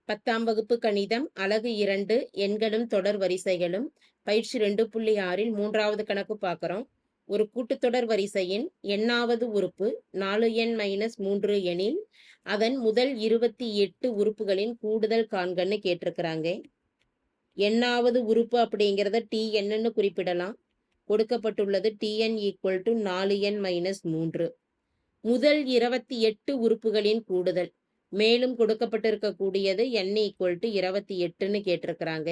10ஆம் வகுப்பு கணிதம் அலகு 2 எண்களும் தொடர் வரிசைகளும் பயிற்சி 2.6ல் 3வது கணக்கு பார்க்குறோம். ஒரு கூட்டுத்தொடர் வரிசையின் எண்ணாவது உறுப்பு 4n-3 எனில் அதன் முதல் 28 உறுப்புகளின் கூடுதல் காண்கன்னு கேட்டிருக்கிறாங்க. எண்ணாவது உறுப்பு அப்படிங்கிறத tnன்னு குறிப்பிடலாம். கொடுக்கப்பட்டுள்ளது tn = 4n-3. முதல் 28 உறுப்புகளின் கூடுதல். மேலும் கொடுக்கப்பட்டிருக்கக்கூடியது n = 28ன்னு கேட்டிருக்கிறாங்க.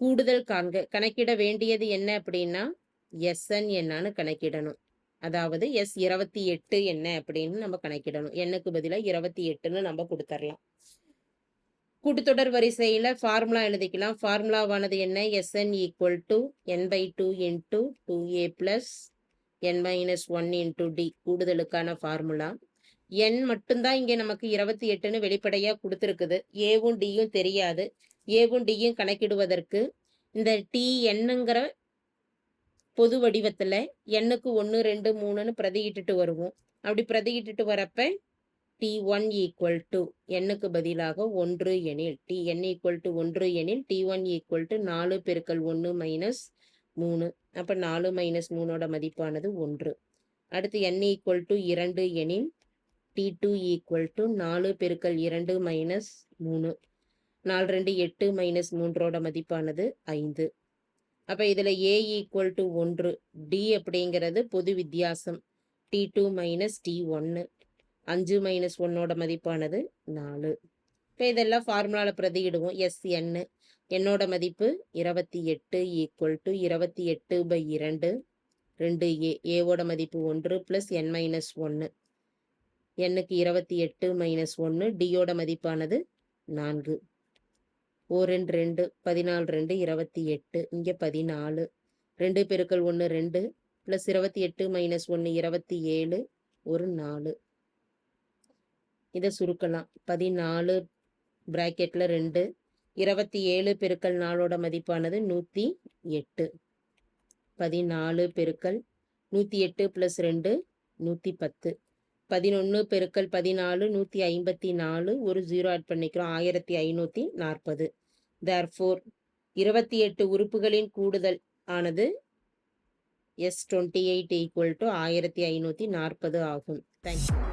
கூடுதல் காண்க. கணக்கிட வேண்டியது என்ன அப்படின்னா Sn என்னன்னு கணக்கிடணும். அதாவது S28 என்ன அப்படின்னு நம்ம கணக்கிடணும். எண்ணுக்கு பதிலாக 28ன்னு நம்ம கொடுத்துடலாம். கூட்டுத்தொடர் வரிசையில் ஃபார்முலா எழுதிக்கலாம். ஃபார்முலாவானது என்ன? Sn = n/2 × 2a + n-1 × d. கூடுதலுக்கான formula. n மட்டும்தான் இங்கே நமக்கு 28ன்னு வெளிப்படையாக கொடுத்துருக்குது. ஏவும் டியும் தெரியாது. ஏவும் டியும் கணக்கிடுவதற்கு இந்த tnங்கிற பொது வடிவத்தில் எண்ணுக்கு 1 2 3ன்னு பிரதியிட்டுட்டு வருவோம். அப்படி பிரதியிட்டுட்டு வரப்ப t1 = எண்ணுக்கு பதிலாக 1 எனில் tn = 1 எனில் t1 = 4 × 1 - 3. அப்போ 4 - 3ஓட மதிப்பானது 1. அடுத்து n = 2 எனில் t2 = 4 × 2 - 3. 4 2 8 - 3ஓட மதிப்பானது 5. அப்போ இதில் a = 1. d அப்படிங்கிறது பொது வித்தியாசம் t2 - t1. 5 - 1ஓட மதிப்பானது 4. இப்போ இதெல்லாம் ஃபார்முலாவில் பிரதியிடுவோம். Sn என்னோட மதிப்பு 28 = 28/2 2a. ஏவோட மதிப்பு 1 + n-1. எண்ணுக்கு 28 - 1. டியோட மதிப்பானது 4. 2 2 14 2 28. இங்கே 14. 2 × 1 2 + 28 - 1 27. ஒரு 4. இதை சுருக்கலாம். 14 பிராக்கெட்டில் 2. 27 × 4ஓட மதிப்பானது 108. 14 × 108 + 2 110. 11 × 14 154. ஒரு 0 ஆட் பண்ணிக்கிறோம். 1540. therefore 28 உறுப்புகளின் கூடுதல் ஆனது S28 = 1540 ஆகும். தேங்க்யூ.